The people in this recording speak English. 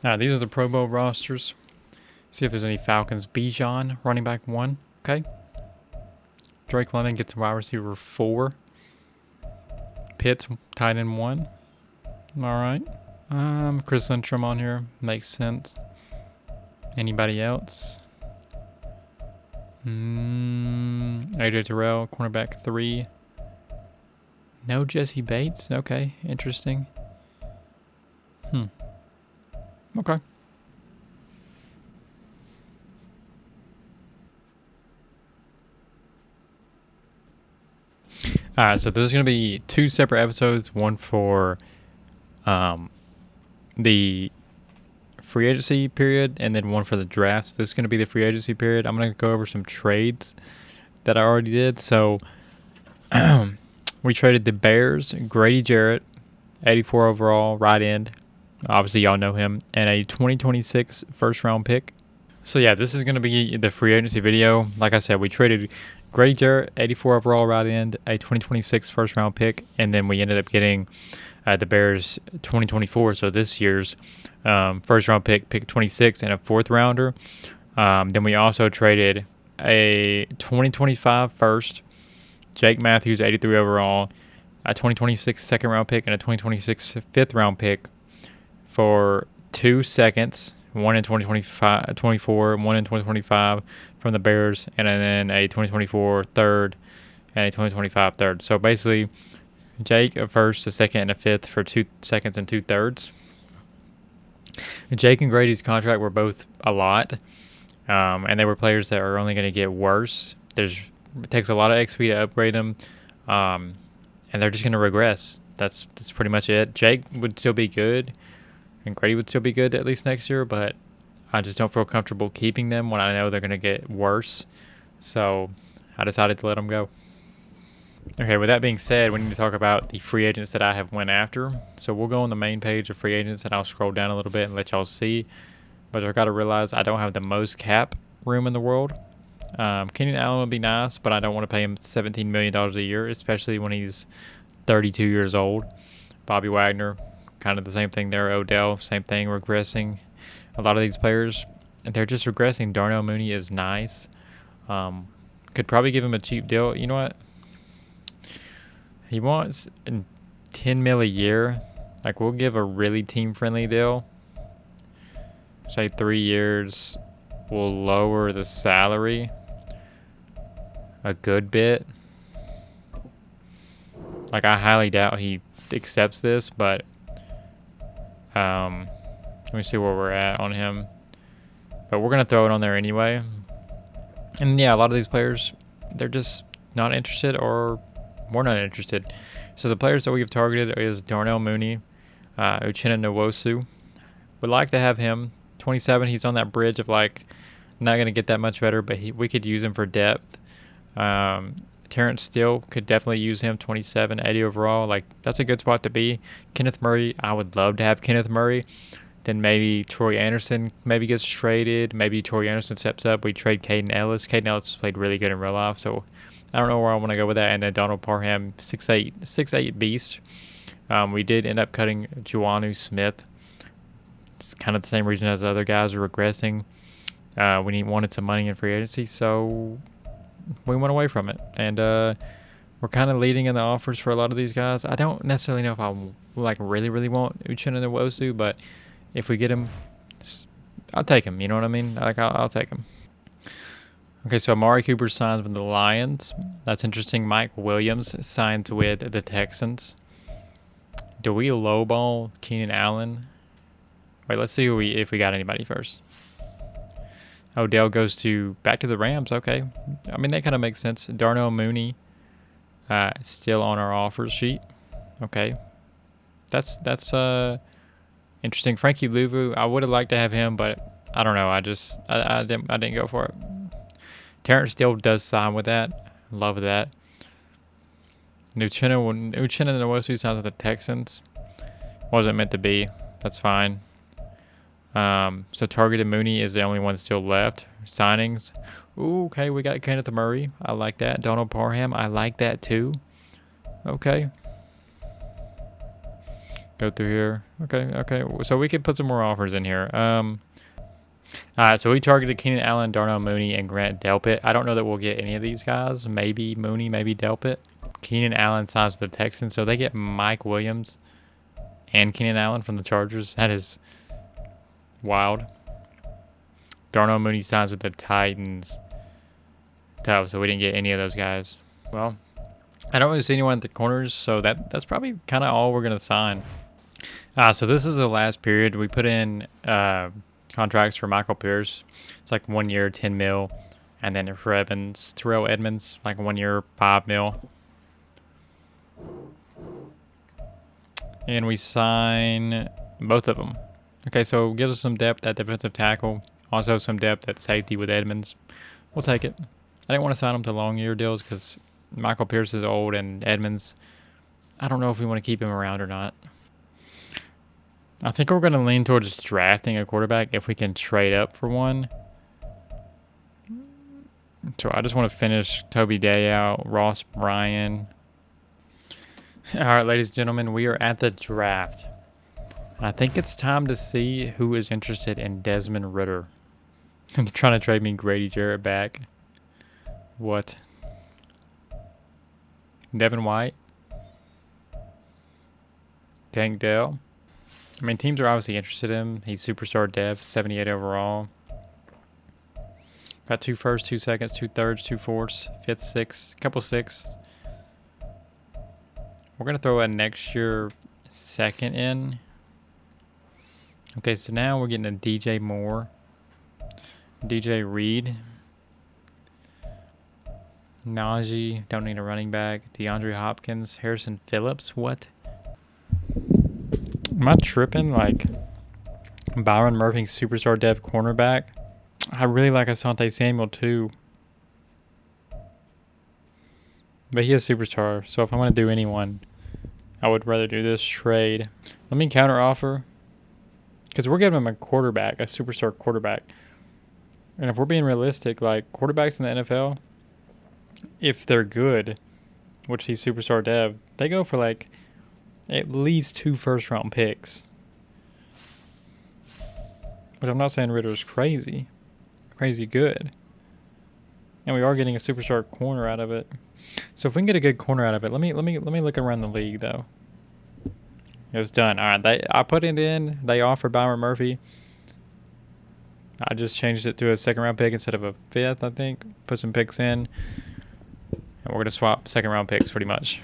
These are the Pro Bowl rosters. See if there's any Falcons. Bijan, running back 1. Okay. Drake London gets wide receiver 4. Pitts, tight end 1. All right. Chris Lindstrom on here. Makes sense. Anybody else? AJ Terrell, cornerback 3. No Jesse Bates. Okay, interesting. Okay. All right, so this is going to be 2 separate episodes. One for the free agency period, and then one for the draft. So this is going to be the free agency period. I'm going to go over some trades that I already did. So we traded the Bears, Grady Jarrett, 84 overall, right end. Obviously, y'all know him. And a 2026 first-round pick. So, yeah, this is going to be the free agency video. Like I said, we traded Grady Jarrett, 84 overall, right end, a 2026 first-round pick. And then we ended up getting the Bears 2024, so this year's first-round pick 26, and a fourth-rounder. Then we also traded a 2025 first, Jake Matthews, 83 overall, a 2026 second-round pick, and a 2026 fifth-round pick for 2 seconds, one in 2025, 24, one in 2025 from the Bears, and then a 2024 third and a 2025 third. So basically, Jake a first, a second, and a fifth for 2 seconds and 2 thirds. Jake and Grady's contract were both a lot, and they were players that are only going to get worse. It takes a lot of XP to upgrade them, and they're just going to regress. That's pretty much it. Jake would still be good, and Grady would still be good at least next year, but I just don't feel comfortable keeping them when I know they're going to get worse. So I decided to let them go. Okay, with that being said, we need to talk about the free agents that I have went after. So we'll go on the main page of free agents, and I'll scroll down a little bit and let y'all see. But I've got to realize I don't have the most cap room in the world. Keenan Allen would be nice, but I don't want to pay him $17 million a year, especially when he's 32 years old. Bobby Wagner, kind of the same thing there. Odell, same thing, regressing. A lot of these players, they're just regressing. Darnell Mooney is nice. Could probably give him a cheap deal. You know what? He wants $10 million a year. Like, we'll give a really team-friendly deal. Say 3 years. We'll lower the salary a good bit. Like, I highly doubt he accepts this, but let me see where we're at on him. But we're going to throw it on there anyway. And, yeah, a lot of these players, they're just not interested, or we're not interested. So the players that we've targeted is Darnell Mooney, Uchenna Nwosu. Would like to have him. 27, he's on that bridge of, like, not going to get that much better, but we could use him for depth. Terrence Steele could definitely use him. 27, 80 overall. Like, that's a good spot to be. Kenneth Murray, I would love to have Kenneth Murray. Then maybe Troy Anderson maybe gets traded. Maybe Troy Anderson steps up. We trade Caden Ellis. Caden Ellis played really good in real life, so I don't know where I want to go with that. And then Donald Parham, 6'8", beast. We did end up cutting Juanu Smith. It's kind of the same reason as the other guys are regressing. We wanted some money in free agency, so we went away from it. And we're kind of leading in the offers for a lot of these guys. I don't necessarily know if I really want Uchenna Nwosu, but if we get him, I'll take him. You know what I mean? Like, I'll take him. Okay, so Amari Cooper signs with the Lions. That's interesting. Mike Williams signs with the Texans. Do we lowball Keenan Allen? Wait, let's see if we got anybody first. Odell goes back to the Rams. Okay. I mean, that kind of makes sense. Darnell Mooney still on our offers sheet. Okay. That's interesting. Frankie Louvu, I would have liked to have him, but I don't know. I didn't go for it. Terrence Steele does sign with that. Love that. Uchenna Nwosu signs with the Texans. Wasn't meant to be. That's fine. So targeted Mooney is the only one still left. Signings. Ooh, okay, we got Kenneth Murray. I like that. Donald Parham. I like that too. Okay. Go through here. Okay. So we could put some more offers in here. Alright, so we targeted Keenan Allen, Darnell Mooney, and Grant Delpit. I don't know that we'll get any of these guys. Maybe Mooney, maybe Delpit. Keenan Allen signs the Texans, so they get Mike Williams and Keenan Allen from the Chargers. That is wild. Darnell Mooney signs with the Titans. Tough, so we didn't get any of those guys. Well, I don't really see anyone at the corners, so that's probably kind of all we're going to sign. So this is the last period. We put in contracts for Michael Pierce. It's like 1 year, 10 mil. And then for Evans, Terrell Edmonds, like 1 year, 5 mil. And we sign both of them. Okay, so it gives us some depth at defensive tackle. Also some depth at safety with Edmonds. We'll take it. I didn't want to sign them to long year deals because Michael Pierce is old and Edmonds, I don't know if we want to keep him around or not. I think we're going to lean towards drafting a quarterback if we can trade up for one. So I just want to finish Toby Day out, Ross Bryan. All right, ladies and gentlemen, we are at the draft. And I think it's time to see who is interested in Desmond Ridder. They're trying to trade me Grady Jarrett back. What? Devin White? Tank Dell? I mean, teams are obviously interested in him. He's superstar depth, 78 overall. Got 2 firsts, 2 seconds, 2 thirds, 2 fourths, 5th, 6th, couple 6ths. We're going to throw a next year second in. Okay, so now we're getting a DJ Moore. DJ Reed. Najee, don't need a running back. DeAndre Hopkins. Harrison Phillips, what? Am I tripping? Like, Byron Murphy, superstar depth cornerback. I really like Asante Samuel too. But he is superstar, so if I want to do anyone, I would rather do this trade. Let me counter offer. Because we're giving him a quarterback, a superstar quarterback. And if we're being realistic, like quarterbacks in the NFL, if they're good, which he's superstar dev, they go for like at least 2 first-round picks. But I'm not saying Ritter's crazy good. And we are getting a superstar corner out of it. So if we can get a good corner out of it, let me look around the league though. It was done. All right, I put it in. They offered Byron Murphy. I just changed it to a 2nd-round pick instead of a 5th, I think. Put some picks in. And we're going to swap 2nd-round picks pretty much.